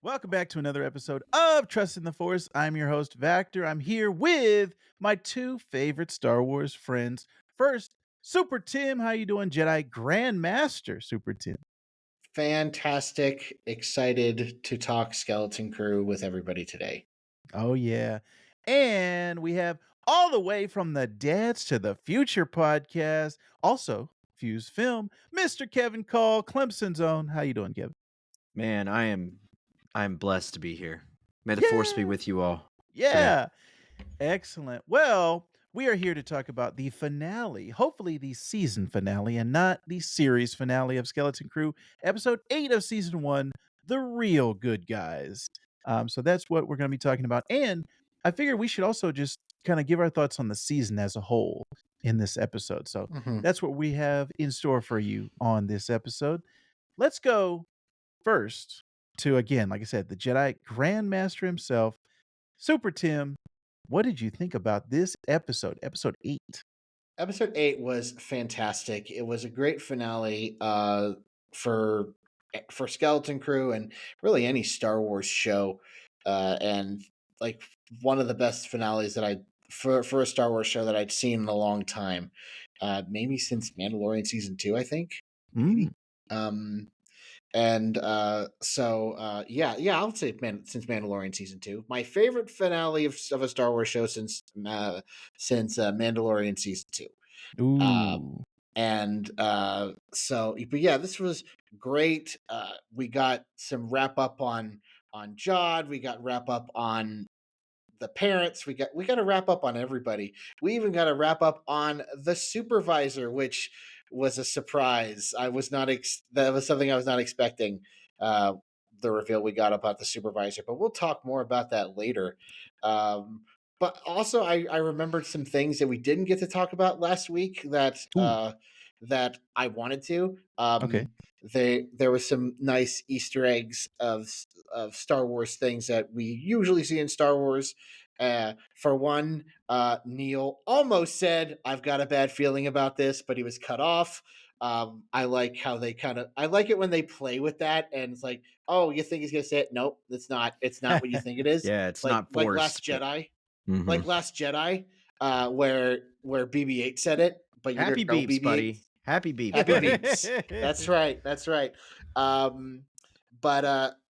Welcome back to another episode of Trust in the Force. I'm your host, Vactor. I'm here with my two favorite Star Wars friends. First, Super Tim. How you doing, Jedi Grandmaster Super Tim? Fantastic. Excited to talk Skeleton Crew with everybody today. Oh, yeah. And we have all the way from the Dads to the Future podcast, also Fuse Film, Mr. Kevin Coll, Clemson's own. How you doing, Kevin? Man, I'm blessed to be here. May the force be Yeah. with you all. Yeah. Excellent. Well, we are here to talk about the finale, hopefully the season finale and not the series finale of Skeleton Crew, episode 8 of season 1, The Real Good Guys. So that's what we're going to be talking about. And I figure we should also just kind of give our thoughts on the season as a whole in this episode. So that's what we have in store for you on this episode. Let's go first to, again, like I said, the Jedi Grandmaster himself, Super Tim. What did you think about this episode, episode 8? Episode 8 was fantastic. It was a great finale for Skeleton Crew and really any Star Wars show. And like one of the best finales that for a Star Wars show that I'd seen in a long time. Maybe since Mandalorian season 2, I think. Maybe. And yeah, I'll say since Mandalorian season 2, my favorite finale of a Star Wars show since Mandalorian season 2. Ooh. But yeah, this was great. We got some wrap up on Jod. We got wrap up on the parents. We got to wrap up on everybody. We even got to wrap up on the supervisor, which was a surprise. I was not that was something I was not expecting. The reveal we got about the supervisor, but we'll talk more about that later. But also, I remembered some things that we didn't get to talk about last week that I wanted to. Okay. There was some nice Easter eggs of Star Wars things that we usually see in Star Wars. For one, Neil almost said, "I've got a bad feeling about this," but he was cut off. I like how I like it when they play with that, and it's like, "Oh, you think he's gonna say it? Nope, it's not. It's not what you think it is." Yeah, it's like not forced. like Last Jedi, Mhm. like Last Jedi, where BB-8 said it, but you Happy didn't know beeps, BB-8. buddy. Happy beeps, Happy buddy. beeps. That's right.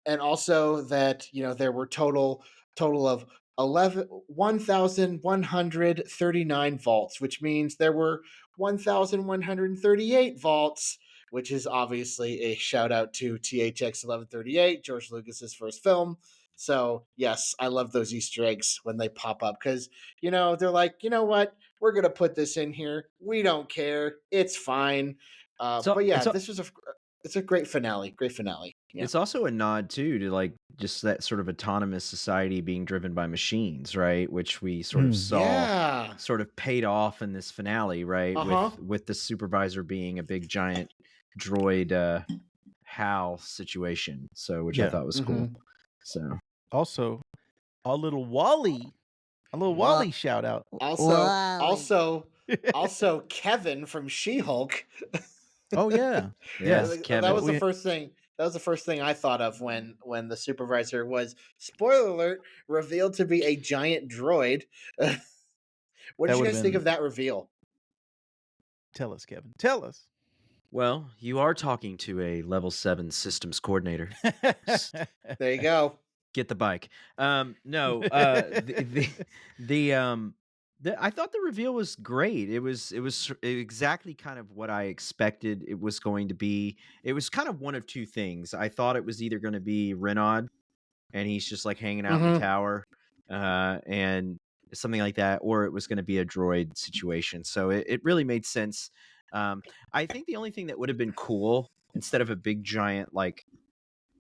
And also that there were total of 1,139 vaults, which means there were 1,138 vaults, which is obviously a shout out to THX 1138, George Lucas's first film. So yes, I love those Easter eggs when they pop up because they're like, you know what, we're gonna put this in here. We don't care. It's fine. But yeah, this was it's a great finale. Great finale. Yeah. It's also a nod too to like just that sort of autonomous society being driven by machines, right? Which we sort of saw sort of paid off in this finale, right? With the supervisor being a big giant droid HAL situation. So which I thought was cool. So also a little Wally shout out. Also Kevin from She-Hulk. Oh yeah. Yes, Kevin. That was the first thing. That was the first thing I thought of when the supervisor was, spoiler alert, revealed to be a giant droid. What did you guys think of that reveal? Tell us, Kevin. Tell us. Well, you are talking to a level 7 systems coordinator. There you go. Get the bike. No, I thought the reveal was great. It was exactly kind of what I expected it was going to be. It was kind of one of two things. I thought it was either going to be Renaud, and he's just like hanging out in the tower, and something like that, or it was going to be a droid situation. So it really made sense. I think the only thing that would have been cool, instead of a big giant like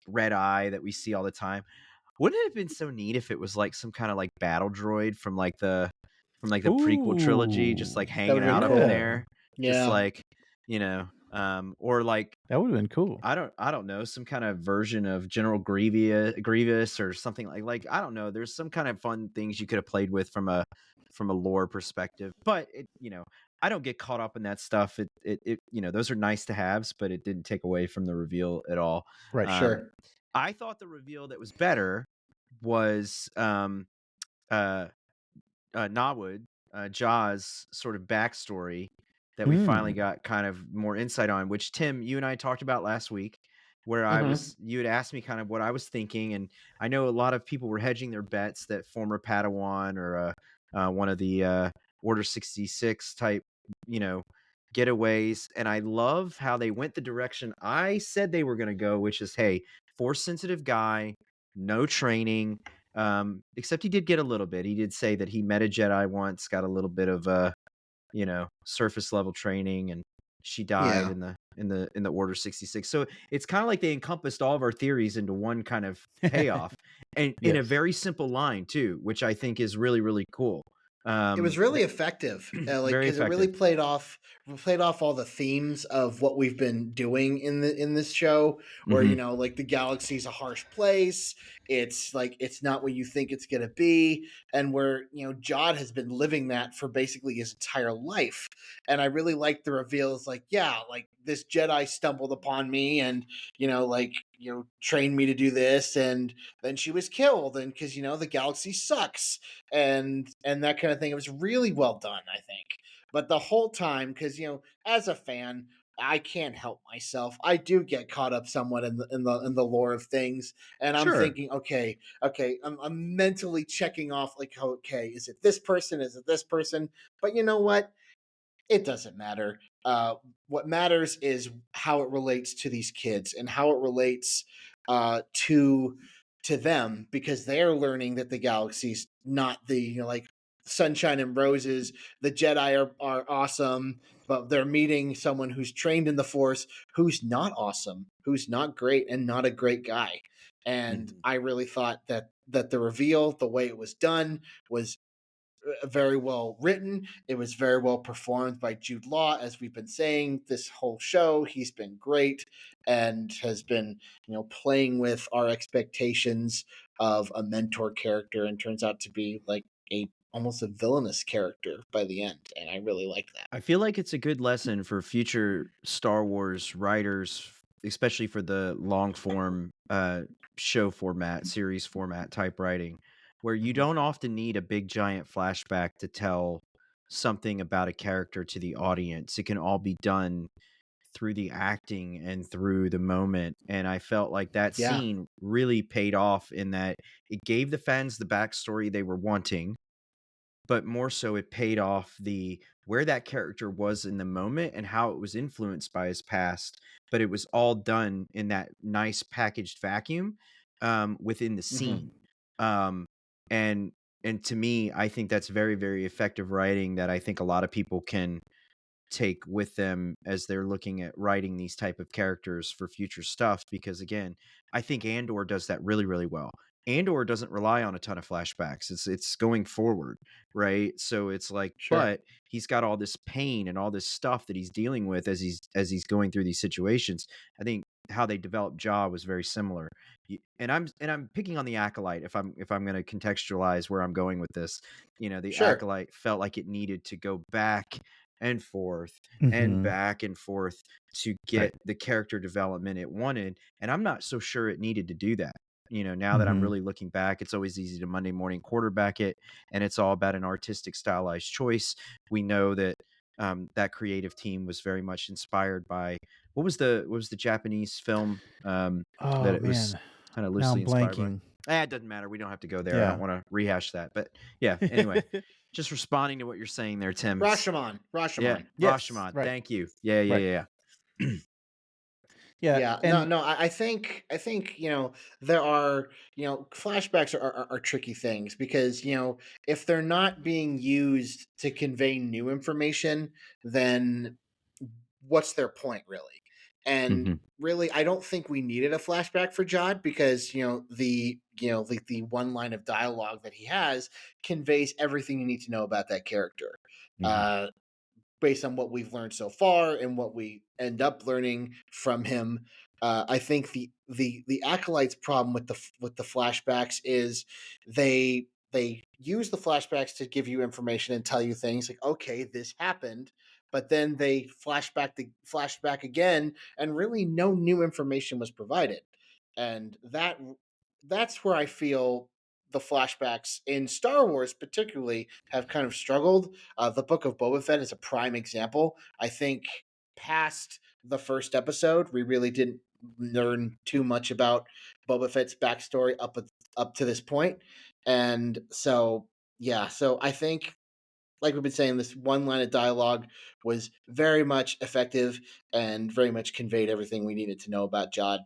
red eye that we see all the time, wouldn't it have been so neat if it was like some kind of like battle droid from the prequel trilogy, just like hanging out up in there, just like or like that would have been cool. I don't know, some kind of version of General Grievous or something like I don't know. There's some kind of fun things you could have played with from a lore perspective, but I don't get caught up in that stuff. It those are nice to haves, but it didn't take away from the reveal at all. Right, sure. I thought the reveal that was better was uh Nawood, Jaws sort of backstory that we finally Mm. got kind of more insight on, which Tim, you and I talked about last week, where Hmm. you had asked me kind of what I was thinking, and I know a lot of people were hedging their bets that former Padawan or one of the Order 66 type, you know, getaways, and I love how they went the direction I said they were going to go, which is, hey, force sensitive guy, no training, except he did get a little bit. He did say that he met a Jedi once, got a little bit of surface level training, and she died Yeah. in the Order 66. So it's kind of like they encompassed all of our theories into one kind of payoff, and in a Yes. very simple line too, which I think is really, really cool. It was really effective, like Very because it really effective. played off all the themes of what we've been doing in this show. Where Hmm. like the galaxy's a harsh place. It's like it's not what you think it's gonna be, and where Jod has been living that for basically his entire life. And I really like the reveals, like yeah, like this Jedi stumbled upon me, and trained me to do this, and then she was killed, and because the galaxy sucks and that kind of thing. It was really well done, I think. But the whole time, because as a fan, I can't help myself. I do get caught up somewhat in the lore of things, and I'm Sure. thinking, okay, I'm mentally checking off like, okay, is it this person? Is it this person? But you know what? It doesn't matter. What matters is how it relates to these kids and how it relates to them, because they're learning that the galaxy's not the like sunshine and roses. The Jedi are awesome, but they're meeting someone who's trained in the Force, who's not awesome, who's not great, and not a great guy. And Mhm. I really thought that the reveal, the way it was done, was very well written. It was very well performed by Jude Law, as we've been saying this whole show. He's been great and has been, playing with our expectations of a mentor character, and turns out to be like a almost a villainous character by the end. And I really liked that. I feel like it's a good lesson for future Star Wars writers, especially for the long form show format, series format type writing, where you Mhm. don't often need a big giant flashback to tell something about a character to the audience. It can all be done through the acting and through the moment. And I felt like that Yeah. scene really paid off in that it gave the fans the backstory they were wanting, but more so it paid off the where that character was in the moment and how it was influenced by his past, but it was all done in that nice packaged vacuum within the scene. Hmm. Um, and and to me, I think that's very, very effective writing that I think a lot of people can take with them as they're looking at writing these type of characters for future stuff, because again, I think Andor does that really, really well. Andor doesn't rely on a ton of flashbacks. It's going forward, right? So it's like, Sure. but he's got all this pain and all this stuff that he's dealing with as he's going through these situations. I think how they developed Jaw was very similar. And I'm picking on the acolyte if I'm going to contextualize where I'm going with this. The Sure. acolyte felt like it needed to go back and forth and Mhm. back and forth to Right. get the character development it wanted. And I'm not so sure it needed to do that. Now that I'm Mhm. really looking back, it's always easy to Monday morning quarterback it, and it's all about an artistic stylized choice. We know that that creative team was very much inspired by what was the Japanese film that Oh, it was man. kind of Now loosely I'm inspired by. blanking. It doesn't matter. We don't have to go there. I don't Yeah. want to rehash that. But yeah, anyway, just responding to what you're saying there, Tim. Rashomon. Yeah, Rashomon. Yes. Rashomon, Right. thank you. Yeah, Right. yeah, yeah. Yeah, Yeah, no, and no. I think there are flashbacks are tricky things, because if they're not being used to convey new information, then what's their point really? And Mhm. really, I don't think we needed a flashback for Jod, because the one line of dialogue that he has conveys everything you need to know about that character. Mhm. Uh, Based on what we've learned so far and what we end up learning from him. I think the acolytes' problem with the flashbacks is they use the flashbacks to give you information and tell you things like, okay, this happened, but then they flashback again, and really no new information was provided. and that's where I feel the flashbacks in Star Wars particularly have kind of struggled. The Book of Boba Fett is a prime example. I think past the first episode, we really didn't learn too much about Boba Fett's backstory up to this point, and so yeah, so I think, like we've been saying, this one line of dialogue was very much effective and very much conveyed everything we needed to know about Jod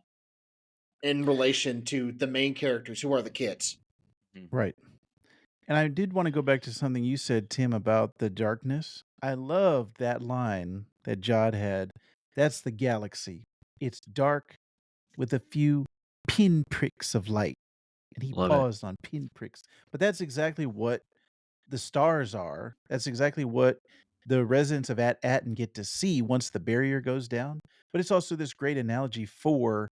in relation to the main characters who are the kids. Mhm. Right. And I did want to go back to something you said, Tim, about the darkness. I love that line that Jod had. That's the galaxy. It's dark with a few pinpricks of light. And he Love it. paused on pinpricks. But that's exactly what the stars are. That's exactly what the residents of Atten get to see once the barrier goes down. But it's also this great analogy for,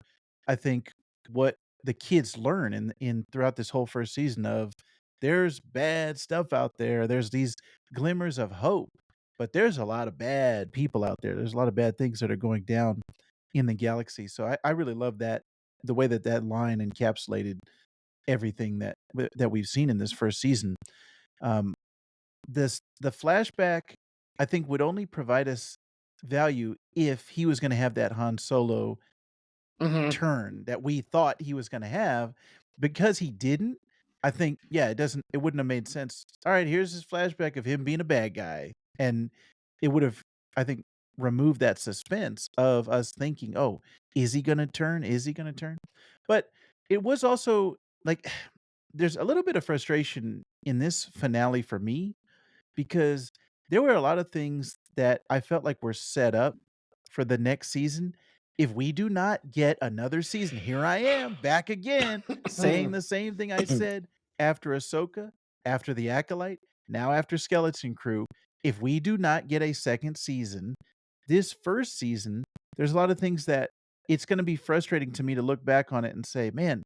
I think, what the kids learn in throughout this whole first season of there's bad stuff out there. There's these glimmers of hope, but there's a lot of bad people out there. There's a lot of bad things that are going down in the galaxy. So I really love that the way that that line encapsulated everything that we've seen in this first season. Um, the flashback, I think, would only provide us value if he was gonna have that Han Solo Mm-hmm. turn that we thought he was gonna have. Because he didn't, I think, yeah, it wouldn't have made sense. Alright, here's his flashback of him being a bad guy, and it would've, I think, removed that suspense of us thinking, "Oh, is he gonna turn? Is he gonna turn?" But it was also, like, there's a little bit of frustration in this finale for me because there were a lot of things that I felt like were set up for the next season. If we do not get another season, here I am back again saying the same thing I said after Ahsoka, after The Acolyte, now after Skeleton Crew. If we do not get a second season, this first season, there's a lot of things that it's going to be frustrating to me to look back on it and say, man,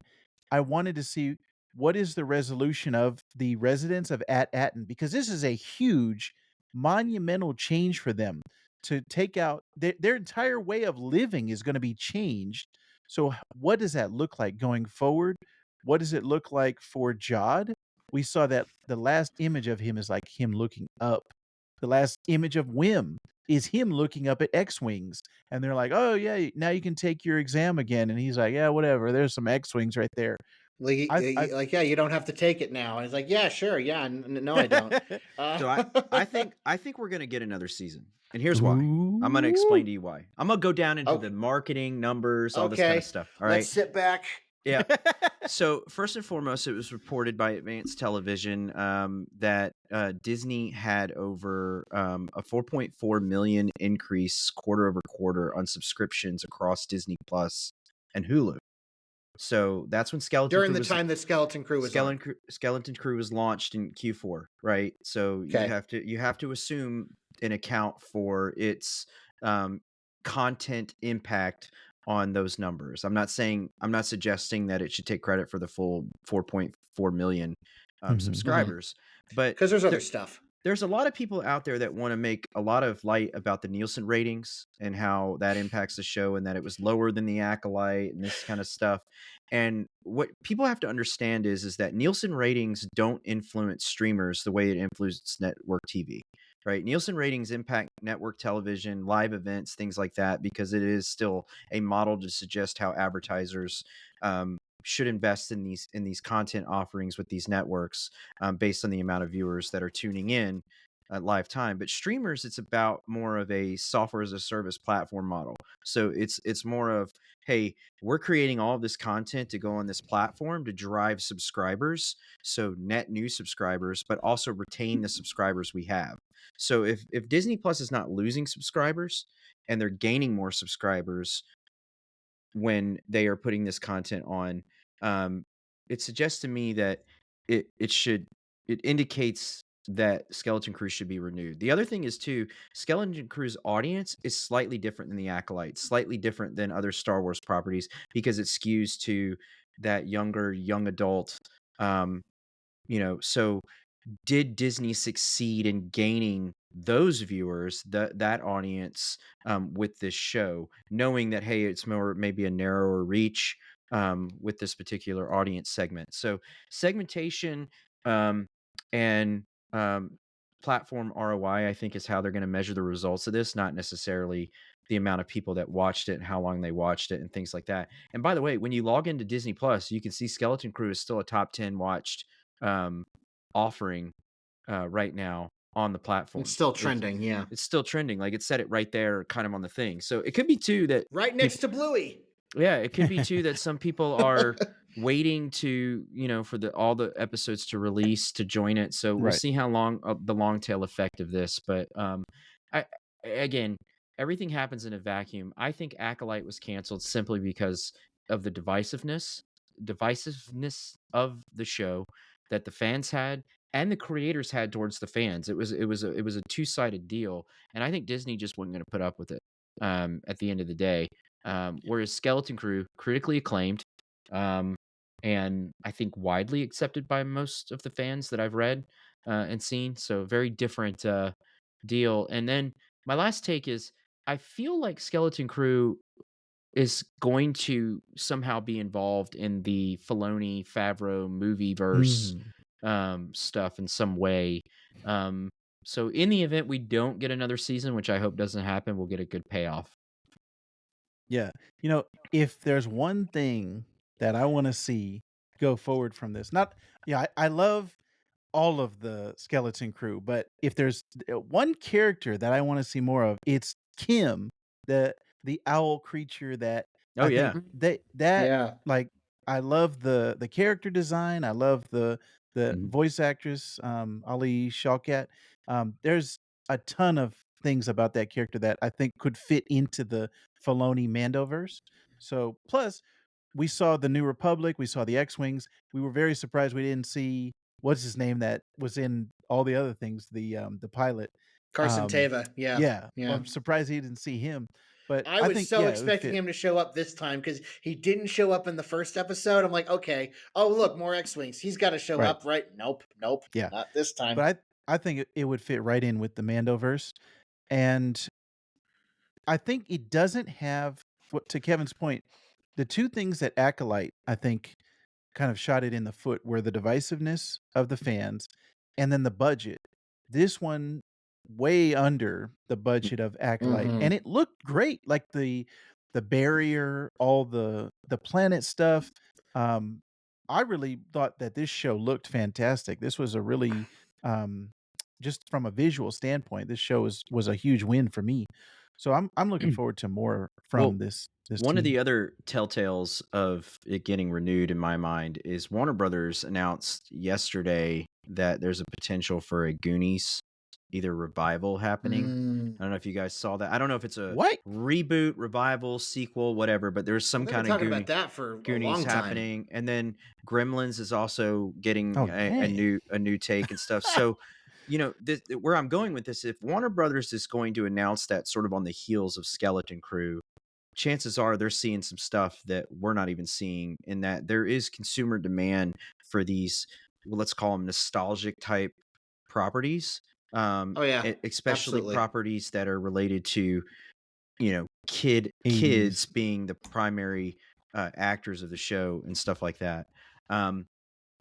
I wanted to see what is the resolution of the residents of Atten, because this is a huge, monumental change for them to take out their entire way of living is going to be changed. So, what does that look like going forward? What does it look like for Jod? We saw that the last image of him is like him looking up. The last image of Wim is him looking up at X-wings, and they're like, "Oh yeah, now you can take your exam again." And he's like, "Yeah, whatever. There's some X-wings right there." I Like, yeah, you don't have to take it now. And it's like, yeah, sure, yeah, no, I don't. So I think we're gonna get another season, and here's why. I'm gonna explain Ooh. to you why. I'm gonna go down into the Okay, marketing, numbers, all this kind of okay. stuff. All Let's right. sit back. Yeah. So first and foremost, it was reported by Advanced Television that Disney had over a 4.4 million increase quarter over quarter on subscriptions across Disney Plus and Hulu. So that's when During the time that Skeleton Crew was on. Skeleton Crew was launched in Q4, right? So Okay. you have to assume an account for its um, content impact on those numbers. I'm not suggesting that it should take credit for the full 4.4 million Mhm. subscribers, but Because there's other there, stuff. there's a lot of people out there that want to make a lot of light about the Nielsen ratings and how that impacts the show and that it was lower than the Acolyte and this kind of stuff. And what people have to understand is that Nielsen ratings don't influence streamers the way it influences network TV. Right? Nielsen ratings impact network television, live events, things like that, because it is still a model to suggest how advertisers should invest in these content offerings with these networks based on the amount of viewers that are tuning in at live time. But streamers, it's about more of a software as a service platform model. So it's more of, hey, we're creating all of this content to go on this platform to drive subscribers, so net new subscribers, but also retain the subscribers we have. So if Disney Plus is not losing subscribers and they're gaining more subscribers when they are putting this content on, um, it suggests to me that it indicates that Skeleton Crew should be renewed. The other thing is too, Skeleton Crew's audience is slightly different than the Acolyte, slightly different than other Star Wars properties because it skews to that younger young adult. Um, so did Disney succeed in gaining those viewers, that audience, with this show, knowing that, hey, it's more maybe a narrower reach, with this particular audience segment. So segmentation um, and platform ROI, I think, is how they're going to measure the results of this, not necessarily the amount of people that watched it and how long they watched it and things like that. And by the way, when you log into Disney Plus, you can see Skeleton Crew is still a top 10 watched um, offering right now on the It's platform. still It's trending, yeah. it's still trending. Like it said it right there, kind of on the thing. So it could be too that Right next people, to Bluey. yeah, it could be too that some people are waiting to, for all the episodes to release to join it. So we'll Right. see how long the long tail effect of this. But I again, everything happens in a vacuum. I think Acolyte was canceled simply because of the divisiveness of the show that the fans had and the creators had towards the fans. It was a two-sided deal, and I think Disney just wasn't going to put up with it. At the end of the day, whereas Skeleton Crew, critically acclaimed, um, and I think widely accepted by most of the fans that I've read and seen. So very different deal. And then my last take is I feel like Skeleton Crew is going to somehow be involved in the Filoni Favreau movie verse Mhm. stuff in some way. Um, so in the event we don't get another season, which I hope doesn't happen, we'll get a good payoff. Yeah. You know, if there's one thing that I wanna see go forward from this, not yeah, I love all of the Skeleton Crew, but if there's one character that I wanna see more of, it's Kim, the owl creature that Oh I think yeah. that Yeah. like, I love the character design, I love the Mhm. voice actress, Ali Shawkat. There's a ton of things about that character that I think could fit into the Filoni Mandoverse. So, plus, we saw the New Republic, we saw the X-Wings. We were very surprised we didn't see what's his name that was in all the other things, the pilot. Carson Um, Teva. Yeah. yeah, Yeah. I'm surprised he didn't see him, but I I was think, so yeah, it would expecting fit. him to show up this time because he didn't show up in the first episode. I'm like, okay, oh look, more X-wings. He's got to show Right, up, right? Nope, nope, yeah, not this time. but I think it would fit right in with the Mandoverse, and I think it doesn't have what to Kevin's point, the 2 things that Acolyte, I think, kind of shot it in the foot were the divisiveness of the fans and then the budget. This one way under the budget of Acolyte, Mm-hmm. and it looked great, like the barrier, all the planet stuff. Um, I really thought that this show looked fantastic. This was a really, um, just from a visual standpoint, this show was a huge win for me. So I'm looking forward to more from Well, this one of team. the other telltales of it getting renewed in my mind is Warner Brothers announced yesterday that there's a potential for a Goonies either revival happening. Mm. I don't know if you guys saw that. I don't know if it's a What? reboot, revival, sequel, whatever, but there's Well, some they've been kind of talking about that for a Goonies long time. happening, and then Gremlins is also getting Oh, a dang. new take and stuff. So, where I'm going with this, if Warner Brothers is going to announce that sort of on the heels of Skeleton Crew, chances are they're seeing some stuff that we're not even seeing, in that there is consumer demand for these, well, let's call them nostalgic type properties, Oh yeah, especially absolutely. properties that are related to kids 80s. being the primary actors of the show and stuff like that. Um,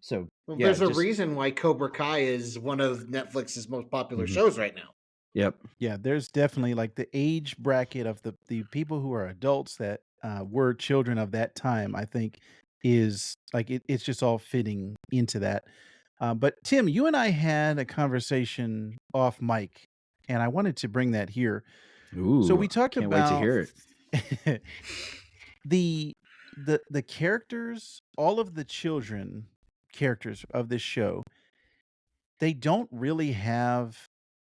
so Well, yeah, there's a just reason why Cobra Kai is one of Netflix's most popular mhm. shows right now. Yep. Yeah, there's definitely, like, the age bracket of the people who are adults that, were children of that time, I think is like, it's just all fitting into that. But Tim, you and I had a conversation off mic, and I wanted to bring that here. So Ooh, we talked can't wait to about hear it. the the characters, all of the children characters of this show, they don't really have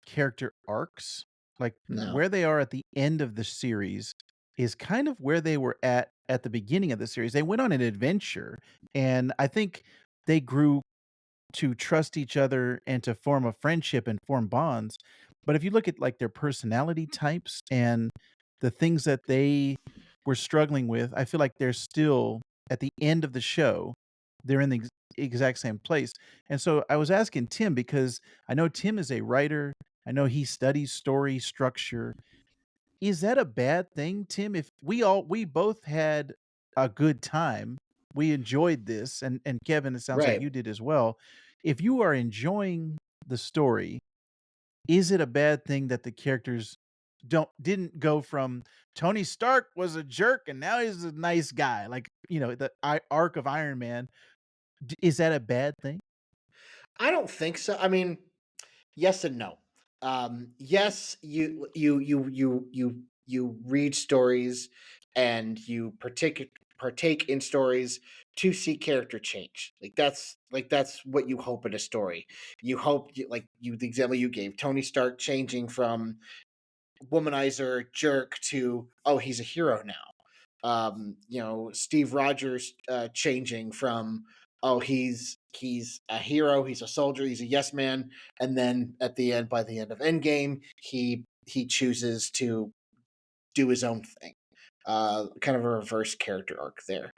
character arcs. Like, No. where they are at the end of the series is kind of where they were at the beginning of the series. They went on an adventure, and I think they grew to trust each other and to form a friendship and form bonds. But if you look at, like, their personality types and the things that they were struggling with, I feel like they're still at the end of the show, they're in the exact same place. And so I was asking Tim because I know Tim is a writer. I know he studies story structure. Is that a bad thing, Tim? If we both had a good time, we enjoyed this, and Kevin, it sounds like Right. you did as well. If you are enjoying the story, is it a bad thing that the characters didn't go from Tony Stark was a jerk and now he's a nice guy, like, the arc of Iron Man. Is that a bad thing? I don't think so. I mean, yes and no. Yes, you read stories and you partake in stories to see character change. That's what you hope in a story. You hope the example you gave, Tony Stark changing from womanizer jerk to, oh, he's a hero now. Steve Rogers changing from, oh, he's a hero, he's a soldier, he's a yes man, and then by the end of Endgame, he chooses to do his own thing. Kind of a reverse character arc there.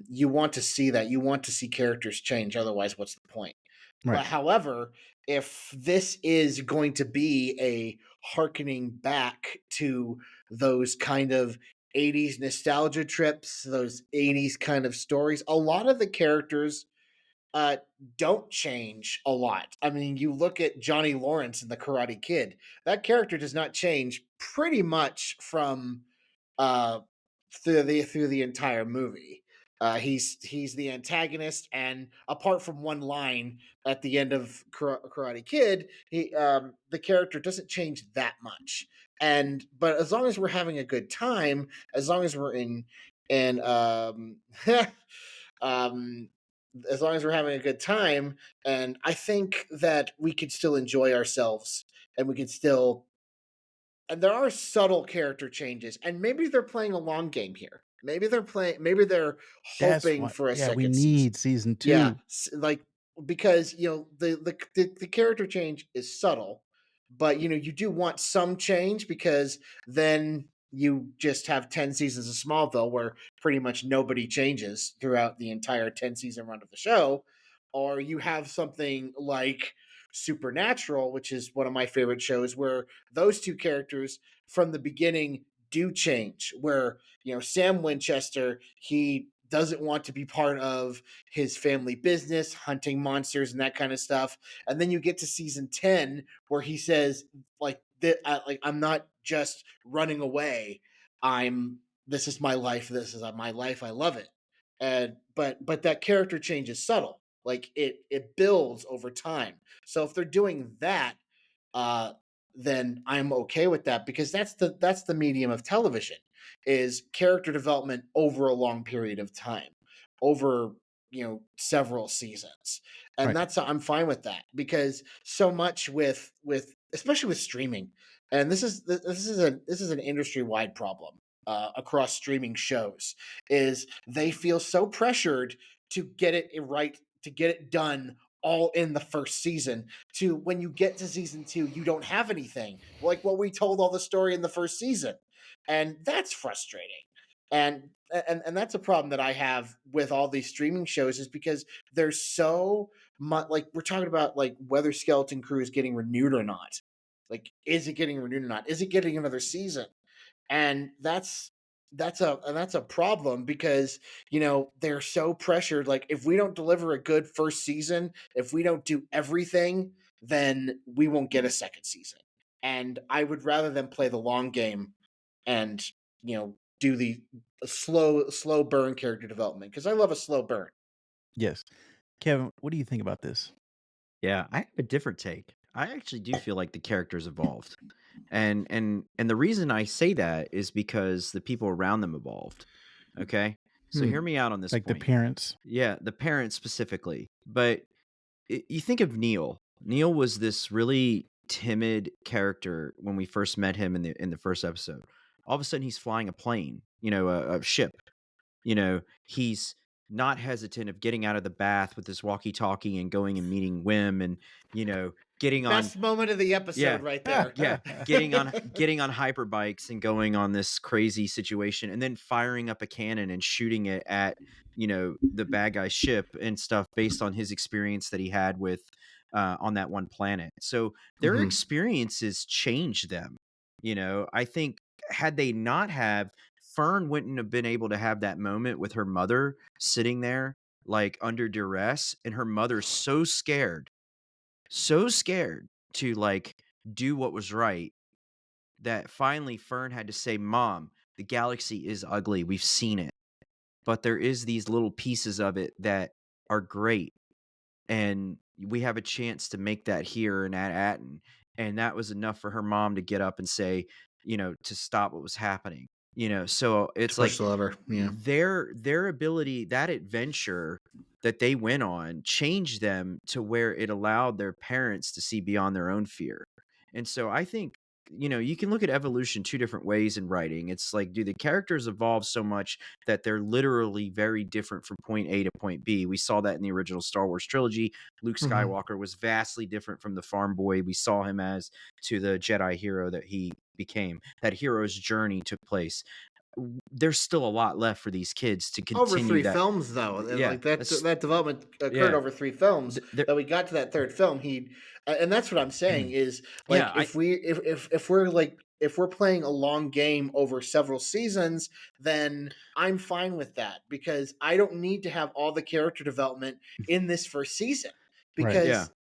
You want to see that. You want to see characters change. Otherwise, what's the point? Right. But however, if this is going to be a harkening back to those kind of 80s nostalgia trips, those 80s kind of stories, a lot of the characters uh, don't change a lot. I mean, you look at Johnny Lawrence in The Karate Kid, that character does not change pretty much from uh, through the entire movie. He's the antagonist, and apart from one line at the end of Karate Kid, the character doesn't change that much. But as long as we're having a good time, as long as we're in and um, as long as we're having a good time, and I think that we could still enjoy ourselves, and we could still and there are subtle character changes, and maybe they're playing a long game here. Maybe they're That's hoping what for a Yeah, we second season. need season Yeah, 2. like because the character change is subtle, but you do want some change because then you just have 10 seasons of Smallville where pretty much nobody changes throughout the entire 10 season run of the show, or you have something like Supernatural, which is one of my favorite shows, where those two characters from the beginning do change. Where Sam Winchester, he doesn't want to be part of his family business, hunting monsters and that kind of stuff. And then you get to season 10 where he says, I'm not just running away. I'm This is my life. This is my life. I love it. And but that character change is subtle. Like it builds over time. So if they're doing that, uh, then I'm okay with that because that's the medium of television is character development over a long period of time, over several seasons, and Right. I'm fine with that because so much with especially with streaming, and this is an industry wide problem across streaming shows is they feel so pressured to get it right, to get it done all in the first season, to when you get to season 2 you don't have anything like what we told all the story in the first season, and that's frustrating. And that's a problem that I have with all these streaming shows is because there's so much, like we're talking about, like whether Skeleton Crew is getting renewed or not. Like, is it getting renewed or not? Is it getting another season? And that's a problem because they're so pressured. Like, if we don't deliver a good first season, if we don't do everything, then we won't get a second season. And I would rather them play the long game and do the slow burn character development because I love a slow burn. Yes. Kevin, what do you think about this? Yeah, I have a different take. I actually do feel like the characters evolved. And the reason I say that is because the people around them evolved. Okay? So Hmm. hear me out on this Like the point. parents? Yeah, the parents specifically. But you think of Neil. Neil was this really timid character when we first met him in the first episode. All of a sudden he's flying a plane, a ship. He's not hesitant of getting out of the bath with his walkie-talkie and going and meeting Wim and, getting on. Best moment of the Yeah. episode right there. Yeah, getting on hyper bikes and going on this crazy situation and then firing up a cannon and shooting it at, the bad guy's ship and stuff based on his experience that he had with on that one planet. So their Mhm. experiences changed them. I think had they not have Fern wouldn't have been able to have that moment with her mother sitting there, like, under duress, and her mother's so scared to, like, do what was right that finally Fern had to say, "Mom, the galaxy is ugly, we've seen it, but there is these little pieces of it that are great, and we have a chance to make that here and at Atten." And that was enough for her mom to get up and say, to stop what was happening. So To it's push like the lever. Yeah. their ability, that adventure that they went on changed them to where it allowed their parents to see beyond their own fear. And so I think, you can look at evolution two different ways in writing. It's like, do the characters evolve so much that they're literally very different from point A to point B? We saw that in the original Star Wars trilogy. Luke Mhm. Skywalker was vastly different from the farm boy we saw him as to the Jedi hero that he became. That hero's journey took place. There's still a lot left for these kids to Over continue 3 that. films, though, and, Yeah, like, that development occurred yeah. over 3 films, There, that we got to that 3rd film, and that's what I'm saying is, yeah, like, if we're, like, if we're playing a long game over several seasons, then I'm fine with that, because I don't need to have all the character development in this 1st season, Right. yeah. because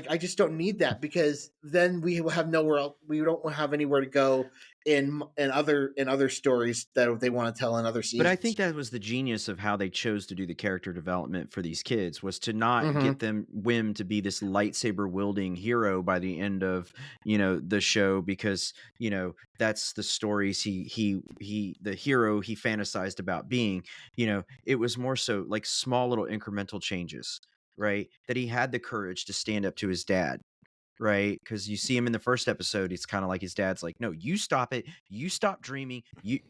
I just don't need that, because then we will have nowhere else. We don't have anywhere to go in other stories that they want to tell in other But I seasons. think that was the genius of how they chose to do the character development for these kids, was to not get Hmm. them Wim to be this lightsaber wielding hero by the end of, the show, because, that's the stories the hero he fantasized about being. It was more so like small little incremental changes, right? That he had the courage to stand up to his dad. Right, because you see him in the first episode, it's kinda like his dad's like, "No, you stop it. You stop dreaming. Do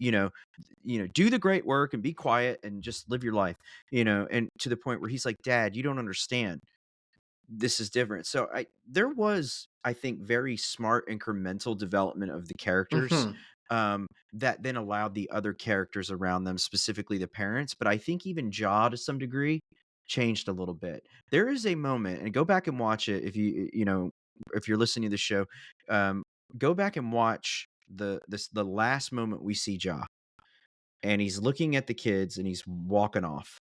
the great work and be quiet and just live your life." And to the point where he's like, "Dad, you don't understand. This is different." So there was, I think, very smart incremental development of the characters, Hmm. that then allowed the other characters around them, specifically the parents, but I think even Jaw, to some degree, changed a little bit. There is a moment, and go back and watch it if you're listening to the show, um, go back and watch the last moment we see Ja, and he's looking at the kids and he's walking off.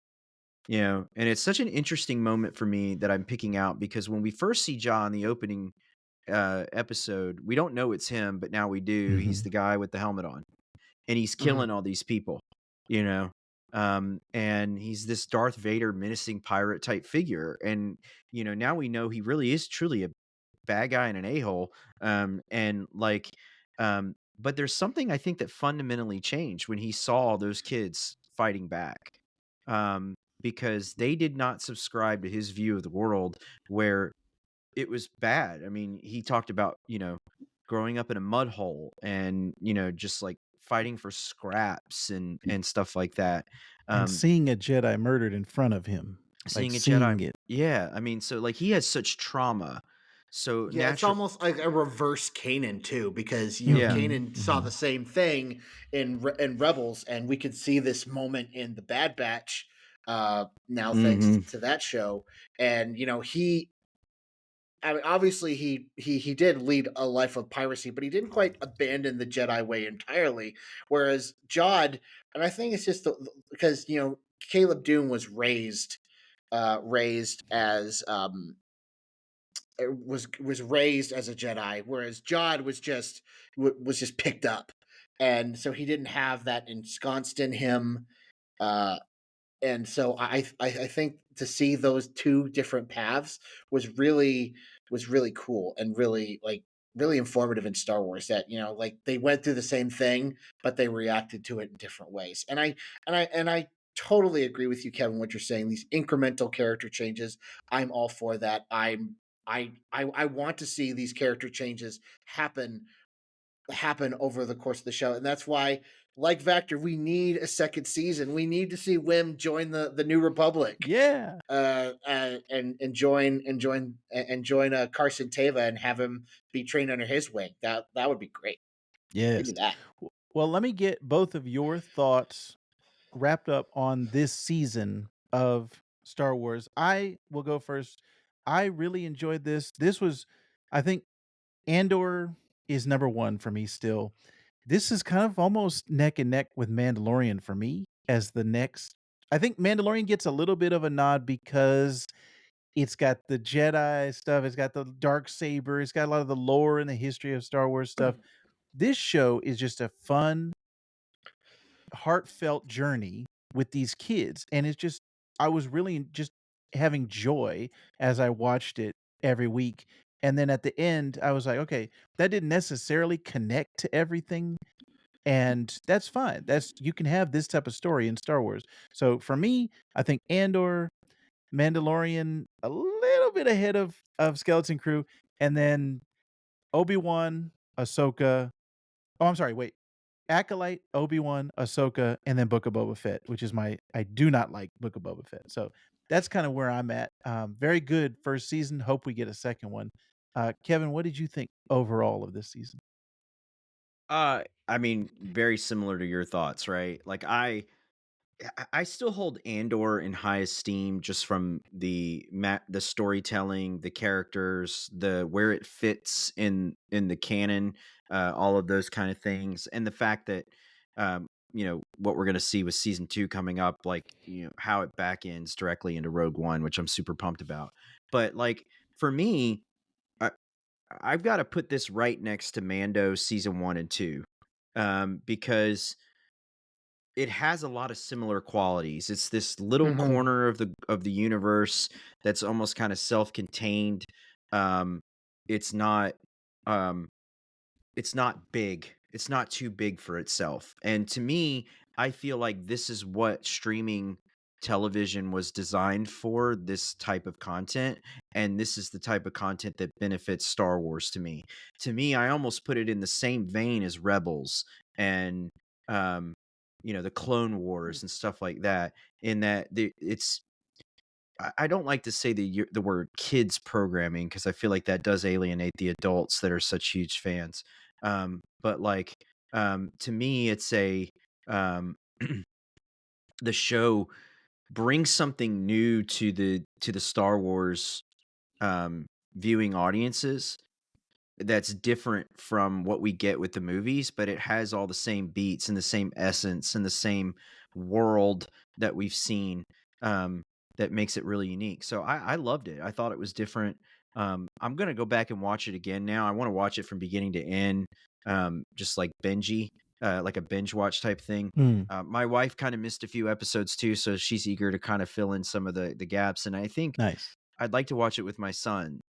And it's such an interesting moment for me that I'm picking out, because when we first see Ja in the opening episode, we don't know it's him, but now we do. He's Mhm. the guy with the helmet on, and he's Hmm. killing all these people, you know. And he's this Darth Vader menacing pirate type figure, and now we know he really is truly a bad guy and an a-hole. And like, but there's something I think that fundamentally changed when he saw those kids fighting back, because they did not subscribe to his view of the world, where it was bad. I mean, he talked about, growing up in a mud hole, and, just like fighting for scraps and stuff like that. And Um, seeing a Jedi murdered in front of him, like, seeing a Jedi. seeing it. Yeah, I mean, so like he has such trauma. So Yeah, it's natural. almost like a reverse Kanan too, because Yeah. Mhm, Kanan saw the mhm. same thing in Rebels, and we could see this moment in the Bad Batch. Now, thanks Mhm. to that show, and he I mean, obviously he did lead a life of piracy, but he didn't quite abandon the Jedi way entirely. Whereas Jod, and I think it's just because Caleb Dune was raised as was raised as a Jedi, whereas Jod was just picked up, and so he didn't have that ensconced in him. Uh, and so I think to see those two different paths was really cool, and really informative in Star Wars, that like they went through the same thing, but they reacted to it in different ways. And I totally agree with you, Kevin, what you're saying. These incremental character changes, I'm all for that. I want to see these character changes happen over the course of the show, and that's why, like Vactor, we need a second season. We need to see Wim join the New Republic, Yeah. and join Carson Teva, and have him be trained under his wing. That would be great. Give Yes. me that. Well, let me get both of your thoughts wrapped up on this season of Star Wars. I will go first. I really enjoyed this. I think Andor is number 1 for me still. this is kind of almost neck and neck with Mandalorian for me as the next. I think Mandalorian gets a little bit of a nod because it's got the Jedi stuff, it's got the dark saber, it's got a lot of the lore and the history of Star Wars stuff. This show is just a fun, heartfelt journey with these kids, and it's just I was really just having joy as I watched it every week, and then at the end, I was like, "Okay, that didn't necessarily connect to everything, and that's fine. That's you can have this type of story in Star Wars." So, for me, I think Andor, Mandalorian, a little bit ahead of Skeleton Crew, and then Obi-Wan, Ahsoka. Oh, I'm sorry, wait. Acolyte, Obi-Wan, Ahsoka, and then Book of Boba Fett, which is my I do not like Book of Boba Fett. So that's kind of where I'm at. Very good first season. Hope we get a second one. Kevin, what did you think overall of this season? I mean, very similar to your thoughts, right? Like I still hold Andor in high esteem just from the storytelling, the characters, the where it fits in the canon, all of those kind of things, and the fact that what we're gonna see with season 2 coming up, like how it back ends directly into Rogue One, which I'm super pumped about. But like for me, I, I've got to put this right next to Mando season 1 and 2, because it has a lot of similar qualities. It's this little Mhm. corner of the universe that's almost kind of self-contained. Um, it's not um, it's not big. It's not too big for itself. And to me, I feel like this is what streaming television was designed for, this type of content, and this is the type of content that benefits Star Wars to me. To me, I almost put it in the same vein as Rebels and um the Clone Wars and stuff like that, in that it's I don't like to say the word kids programming because I feel like that does alienate the adults that are such huge fans. But like to me, it's um, the show brings something new to the Star Wars viewing audiences that's different from what we get with the movies, but it has all the same beats and the same essence and the same world that we've seen, um, that makes it really unique. So I loved it. I thought it was different. I'm gonna go back and watch it again now. I want to watch it from beginning to end, just like like a binge watch type thing. Mm, My wife kind of missed a few episodes too, so she's eager to kind of fill in some of the gaps. And I think nice. I'd like to watch it with my son.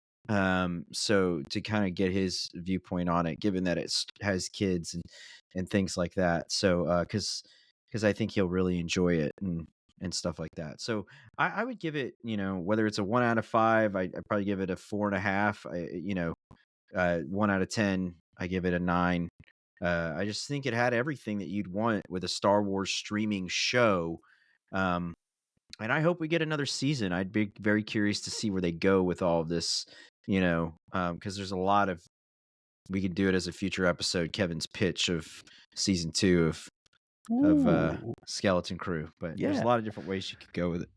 So to kind of get his viewpoint on it, given that it has kids and things like that. So, because I think he'll really enjoy it and stuff like that. So I would give it, whether it's a 1 out of 5, I'd probably give it a 4.5. 1 out of 10, I give it a 9. I just think it had everything that you'd want with a Star Wars streaming show. Um, and I hope we get another season. I'd be very curious to see where they go with all of this, because there's a lot of we could do it as a future episode. Kevin's pitch of season 2 of Ooh, Skeleton Crew, but there's a yeah. lot of different ways you could go with it.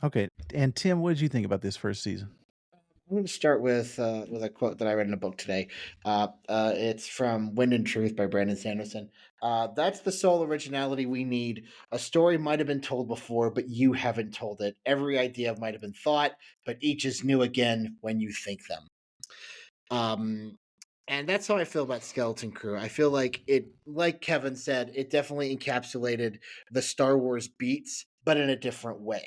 Okay, and Tim, what did you think about this first season? I'm going to start with a quote that I read in a book today. It's from Wind and Truth by Brandon Sanderson. That's the sole originality we need. A story might have been told before, but you haven't told it. Every idea might have been thought, but each is new again when you think them. Um, and that's how I feel about Skeleton Crew. I feel like it, like Kevin said, it definitely encapsulated the Star Wars beats, but in a different way,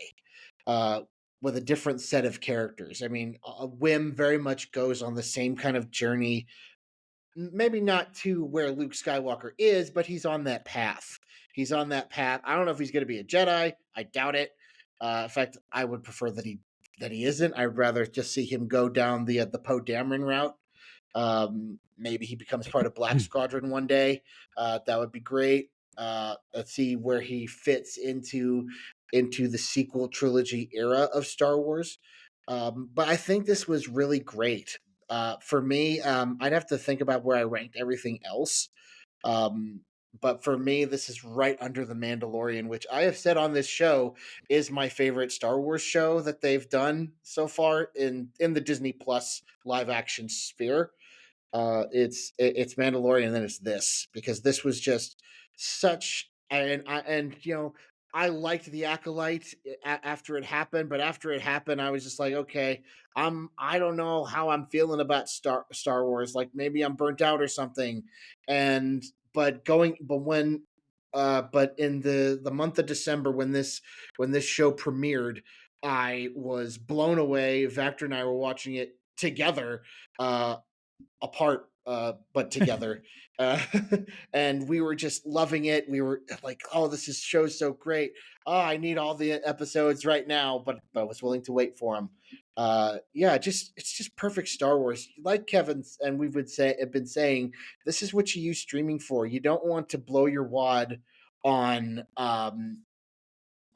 uh, with a different set of characters. I mean, Whim very much goes on the same kind of journey, maybe not to where Luke Skywalker is, but he's on that path. He's on that path. I don't know if he's going to be a Jedi. I doubt it. In fact, I would prefer that he isn't. I'd rather just see him go down the Poe Dameron route. Maybe he becomes part of Black Squadron one day. That would be great. Let's see where he fits into the sequel trilogy era of Star Wars. But I think this was really great. For me, I'd have to think about where I ranked everything else. Um, but for me, this is right under The Mandalorian, which I have said on this show is my favorite Star Wars show that they've done so far in the Disney Plus live action sphere. It's Mandalorian, and then it's this, because this was just such, and I liked the acolyte after it happened, but after it happened, I was just like, okay, I don't know how I'm feeling about Star Wars. Like maybe I'm burnt out or something, and but in the month of December when this show premiered, I was blown away. Vactor and I were watching it together, uh, apart, but together. uh, and we were just loving it. We were like, oh, this is show's so great. Oh, I need all the episodes right now, but I was willing to wait for them. Yeah, just it's just perfect Star Wars. Like Kevin's and we've been saying, this is what you use streaming for. You don't want to blow your wad on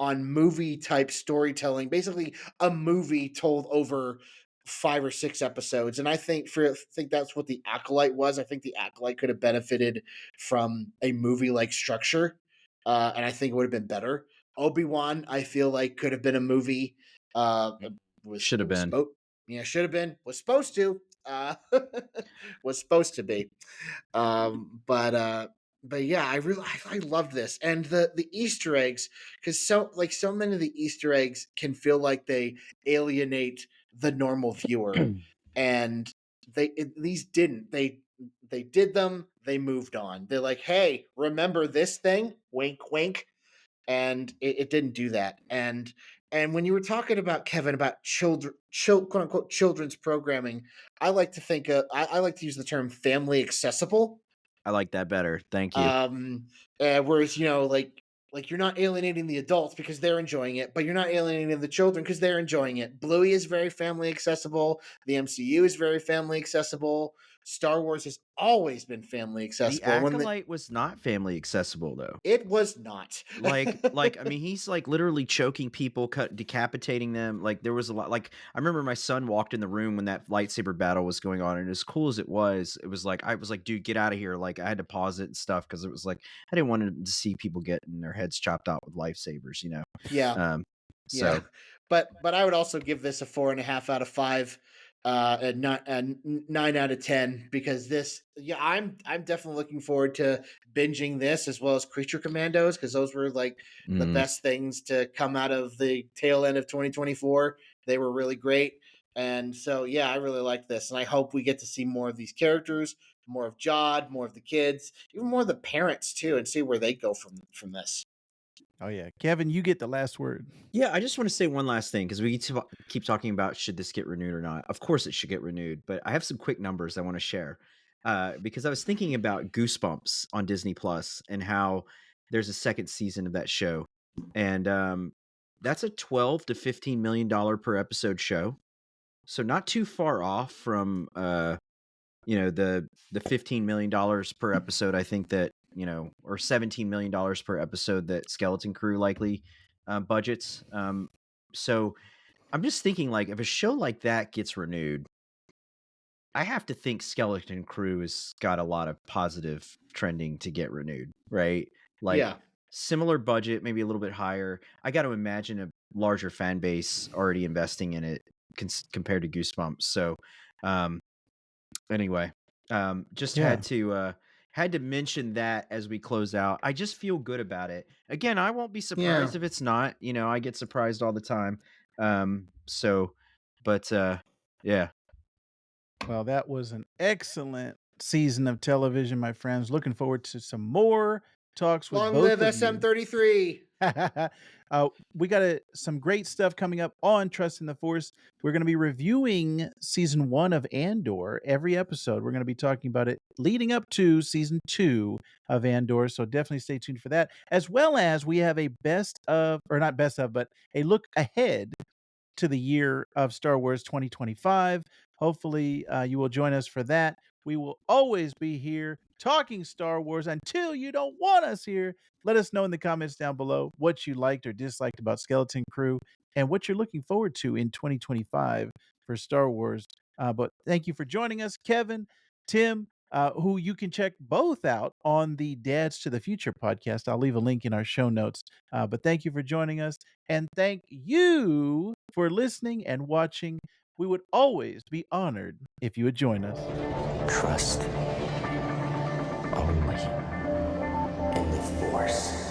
movie type storytelling, basically a movie told over 5 or 6 episodes. And I think that's what the Acolyte was. I think the Acolyte could have benefited from a movie like structure, and I think it would have been better. Obi-Wan, I feel like could have been a movie. Should have It was been. supposed, yeah, should have been, was supposed to, was supposed to be. But yeah, I love this, and the Easter eggs, because so many of the Easter eggs can feel like they alienate the normal viewer, and these didn't. They did them. They moved on. They're like, hey, remember this thing? Wink, wink. And it didn't do that. And when you were talking about, Kevin, about quote unquote children's programming, I like to think I like to use the term family accessible. I like that better. Thank you. um Whereas, like you're not alienating the adults because they're enjoying it, but you're not alienating the children because they're enjoying it. Bluey is very family accessible. The MCU is very family accessible. Star Wars has always been family The accessible. Acolyte was not family accessible though. It was not. I mean, he's like literally choking people, decapitating them. Like there was a lot. Like I remember my son walked in the room when that lightsaber battle was going on, and as cool as it was like I was like, dude, get out of here! Like I had to pause it and stuff because it was like I didn't want to see people getting their heads chopped out with lightsabers, you know. Yeah. Um, Yeah, so but I would also give this a 4.5 out of 5, and not and 9 out of 10, because this, yeah, I'm definitely looking forward to binging this as well as Creature Commandos, because those were like the mm, best things to come out of the tail end of 2024. They were really great, and so yeah, I really like this, and I hope we get to see more of these characters, more of Jod, more of the kids, even more of the parents too, and see where they go from this. Oh yeah, Kevin, you get the last word. yeah, I just want to say one last thing because we keep talking about should this get renewed or not. Of course, it should get renewed, but I have some quick numbers I want to share because I was thinking about Goosebumps on Disney Plus and how there's a second season of that show, and that's a $12 to $15 million per episode show, so not too far off from the $15 million per episode. I think that or $17 million per episode that Skeleton Crew likely budgets. So I'm just thinking, like, if a show like that gets renewed, I have to think Skeleton Crew has got a lot of positive trending to get renewed, right? Like Yeah, similar budget, maybe a little bit higher. I got to imagine a larger fan base already investing in it compared to Goosebumps. So, um, anyway, just Yeah. had to mention that as we close out. I just feel good about it. Again, I won't be yeah. surprised if it's not. I get surprised all the time. So, but yeah, Well, that was an excellent season of television, my friends. Looking forward to some more talks with Long both live of you. SM33. We got some great stuff coming up on Trust in the Force. We're going to be reviewing season 1 of Andor every episode. We're going to be talking about it leading up to season 2 of Andor. So definitely stay tuned for that. As well as we have a best of, or not best of, but a look ahead to the year of Star Wars 2025. Hopefully, you will join us for that. We will always be here talking Star Wars until you don't want us here. Let us know in the comments down below what you liked or disliked about Skeleton Crew and what you're looking forward to in 2025 for Star Wars. But thank you for joining us, Kevin, Tim, who you can check both out on the Dads to the Future podcast. I'll leave a link in our show notes. But thank you for joining us. And thank you for listening and watching. We would always be honored if you would join us. Trust only in the Force.